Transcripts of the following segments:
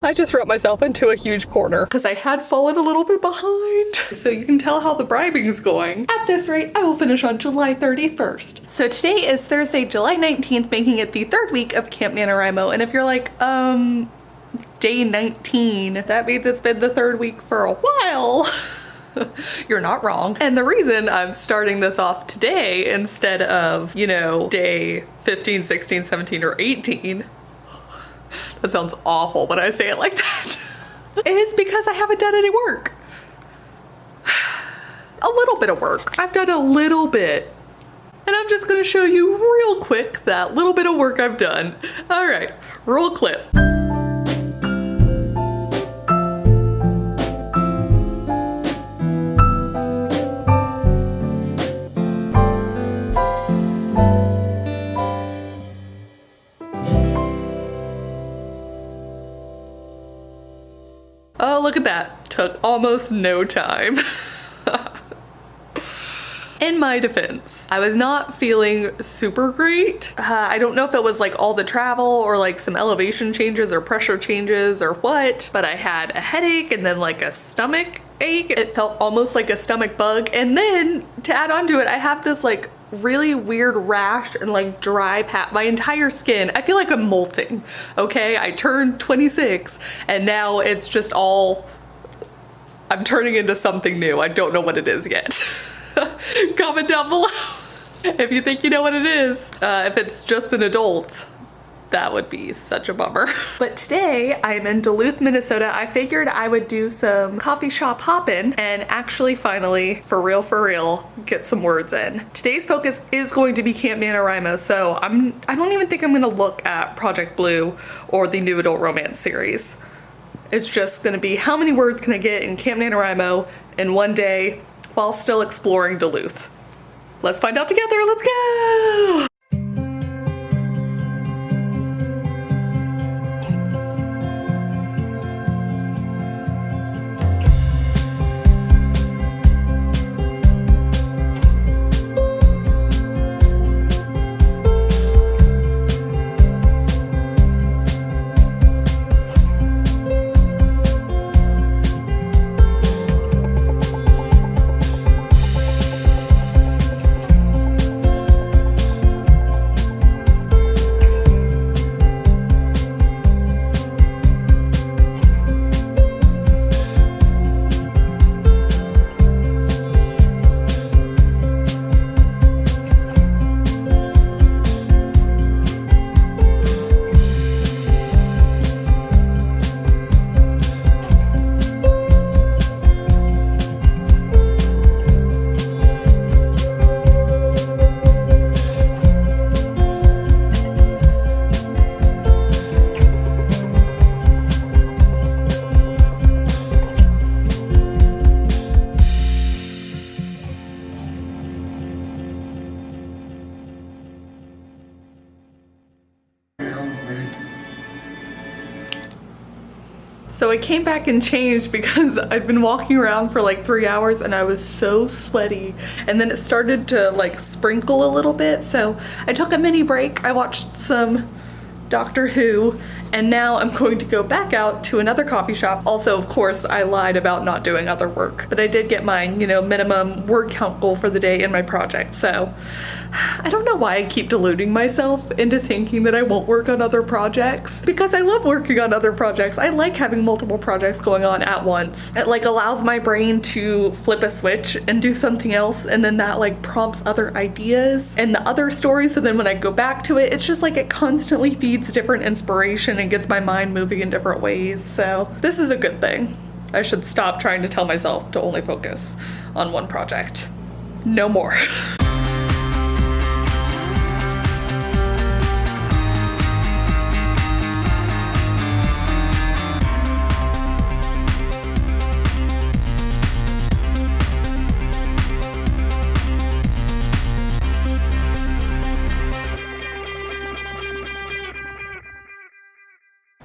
I just wrote myself into a huge corner because I had fallen a little bit behind. So you can tell how the bribing is going. At this rate, I will finish on July 31st. So today is Thursday, July 19th, making it the third week of Camp NaNoWriMo. And if you're like, day 19, that means it's been the third week for a while. You're not wrong. And the reason I'm starting this off today instead of, you know, day 15, 16, 17, or 18, that sounds awful when I say it like that, is because I haven't done any work. A little bit of work. I've done a little bit. And I'm just gonna show you real quick that little bit of work I've done. All right, roll clip. Oh, look at that. Took almost no time. In my defense, I was not feeling super great. I don't know if it was like all the travel or like some elevation changes or pressure changes or what, but I had a headache and then like a stomach ache. It felt almost like a stomach bug. And then to add on to it, I have this like really weird rash and like dry patch. My entire skin, I feel like I'm molting, okay? I turned 26 and now it's just all, I'm turning into something new. I don't know what it is yet. Comment down below if you think you know what it is. If it's just an adult, that would be such a bummer. But today I'm in Duluth, Minnesota. I figured I would do some coffee shop hopping and actually finally, for real, get some words in. Today's focus is going to be Camp NaNoWriMo, so I don't even think I'm gonna look at Project Blue or the new adult romance series. It's just gonna be how many words can I get in Camp NaNoWriMo in one day while still exploring Duluth. Let's find out together, let's go! So I came back and changed because I'd been walking around for like 3 hours and I was so sweaty, and then it started to like sprinkle a little bit, so I took a mini break. I watched some Doctor Who, and now I'm going to go back out to another coffee shop. Also, of course, I lied about not doing other work, but I did get my, you know, minimum word count goal for the day in my project. So I don't know why I keep deluding myself into thinking that I won't work on other projects, because I love working on other projects. I like having multiple projects going on at once. It like allows my brain to flip a switch and do something else, and then that like prompts other ideas and the other stories. So then when I go back to it, it's just like it constantly feeds different inspiration and gets my mind moving in different ways. So this is a good thing. I should stop trying to tell myself to only focus on one project. No more.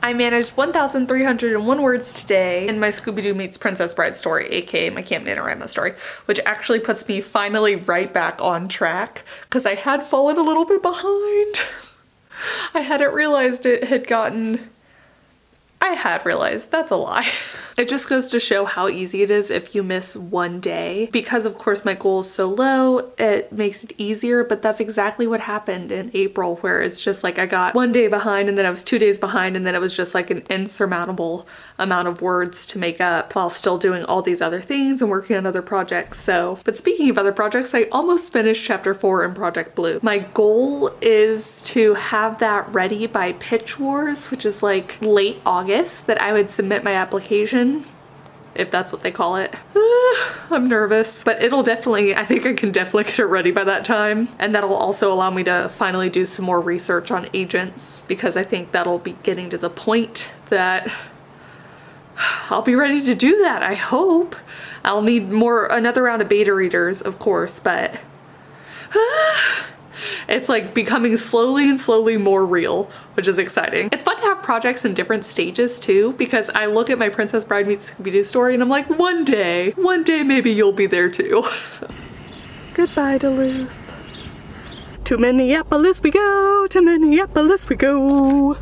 I managed 1,301 words today in my Scooby-Doo meets Princess Bride story, aka my Camp NaNoWriMo story, which actually puts me finally right back on track because I had fallen a little bit behind. I hadn't realized it had gotten, I had realized that's a lie. It just goes to show how easy it is if you miss one day. Because of course my goal is so low, it makes it easier, but that's exactly what happened in April, where it's just like I got 1 day behind and then I was 2 days behind and then it was just like an insurmountable amount of words to make up while still doing all these other things and working on other projects. So, but speaking of other projects, I almost finished chapter 4 in Project Blue. My goal is to have that ready by Pitch Wars, which is like late August, that I would submit my application, if that's what they call it. I'm nervous, but it'll definitely, I think I can definitely get it ready by that time. And that'll also allow me to finally do some more research on agents, because I think that'll be getting to the point that I'll be ready to do that, I hope. I'll need another round of beta readers, of course, but it's like becoming slowly and slowly more real, which is exciting. It's fun to have projects in different stages too, because I look at my Princess Bride meets Scooby-Doo story and I'm like, one day maybe you'll be there too. Goodbye, Duluth. To Minneapolis we go, to Minneapolis we go.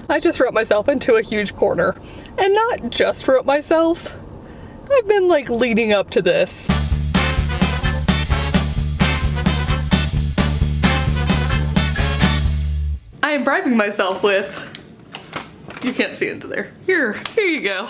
I just wrote myself into a huge corner. And not just wrote myself. I've been like leading up to this. I am bribing myself with, you can't see into there. Here you go.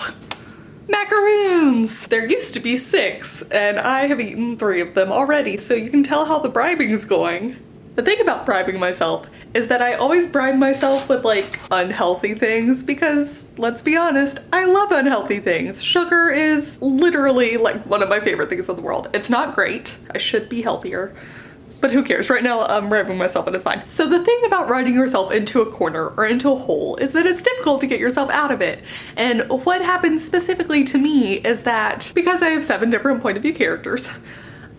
Macaroons! There used to be 6 and I have eaten 3 of them already, so you can tell how the bribing's going. The thing about bribing myself is that I always bribe myself with like unhealthy things because, let's be honest, I love unhealthy things. Sugar is literally like one of my favorite things in the world. It's not great. I should be healthier, but who cares? Right now I'm bribing myself and it's fine. So the thing about writing yourself into a corner or into a hole is that it's difficult to get yourself out of it. And what happens specifically to me is that because I have 7 different point of view characters,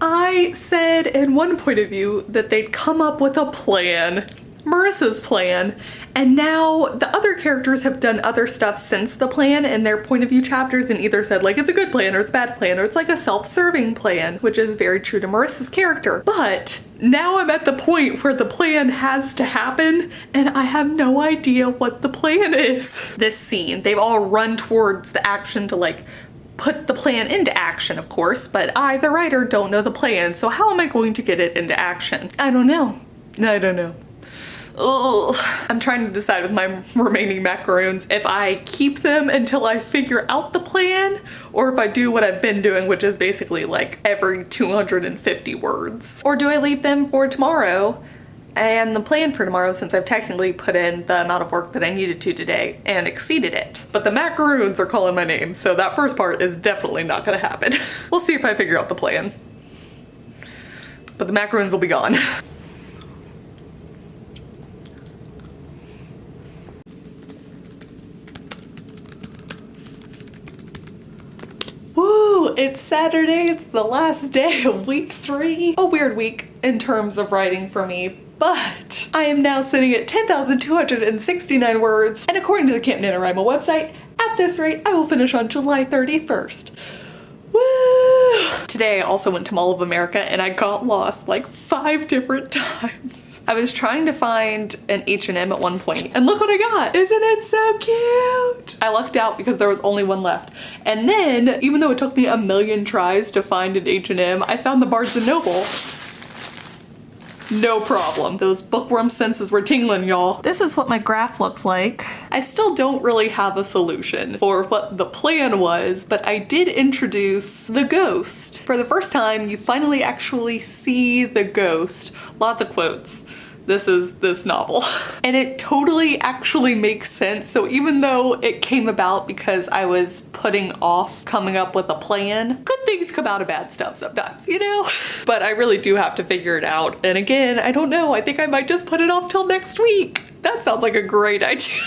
I said in one point of view that they'd come up with a plan, Marissa's plan, and now the other characters have done other stuff since the plan in their point of view chapters and either said like it's a good plan or it's a bad plan or it's like a self-serving plan, which is very true to Marissa's character. But now I'm at the point where the plan has to happen and I have no idea what the plan is. This scene, they've all run towards the action to like put the plan into action, of course, but I, the writer, don't know the plan, so how am I going to get it into action? I don't know. I don't know. Ugh. I'm trying to decide with my remaining macaroons if I keep them until I figure out the plan or if I do what I've been doing, which is basically like every 250 words. Or do I leave them for tomorrow and the plan for tomorrow, since I've technically put in the amount of work that I needed to today and exceeded it. But the macaroons are calling my name, so that first part is definitely not gonna happen. We'll see if I figure out the plan. But the macaroons will be gone. Woo! It's Saturday, it's the last day of week 3. A weird week in terms of writing for me, but I am now sitting at 10,269 words, and according to the Camp NaNoWriMo website, at this rate, I will finish on July 31st. Woo! Today I also went to Mall of America and I got lost like 5 different times. I was trying to find an H&M at one point and look what I got. Isn't it so cute? I lucked out because there was only one left. And then, even though it took me a million tries to find an H&M, I found the Barnes & Noble. No problem. Those bookworm senses were tingling, y'all. This is what my graph looks like. I still don't really have a solution for what the plan was, but I did introduce the ghost. For the first time, you finally actually see the ghost. Lots of quotes. This is this novel. And it totally actually makes sense. So even though it came about because I was putting off coming up with a plan, good things come out of bad stuff sometimes, you know? But I really do have to figure it out. And again, I don't know, I think I might just put it off till next week. That sounds like a great idea.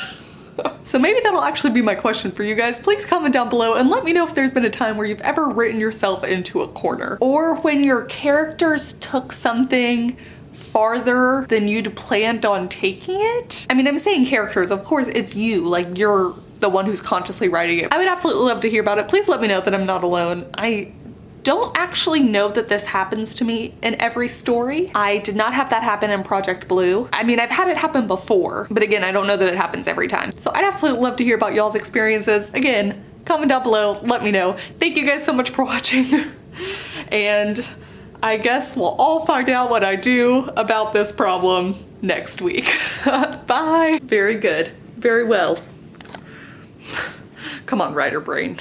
So maybe that'll actually be my question for you guys. Please comment down below and let me know if there's been a time where you've ever written yourself into a corner, or when your characters took something farther than you'd planned on taking it. I mean, I'm saying characters, of course it's you, like you're the one who's consciously writing it. I would absolutely love to hear about it. Please let me know that I'm not alone. I don't actually know that this happens to me in every story. I did not have that happen in Project Blue. I mean, I've had it happen before, but again, I don't know that it happens every time. So I'd absolutely love to hear about y'all's experiences. Again, comment down below, let me know. Thank you guys so much for watching. And I guess we'll all find out what I do about this problem next week. Bye. Very good. Very well. Come on, writer brain.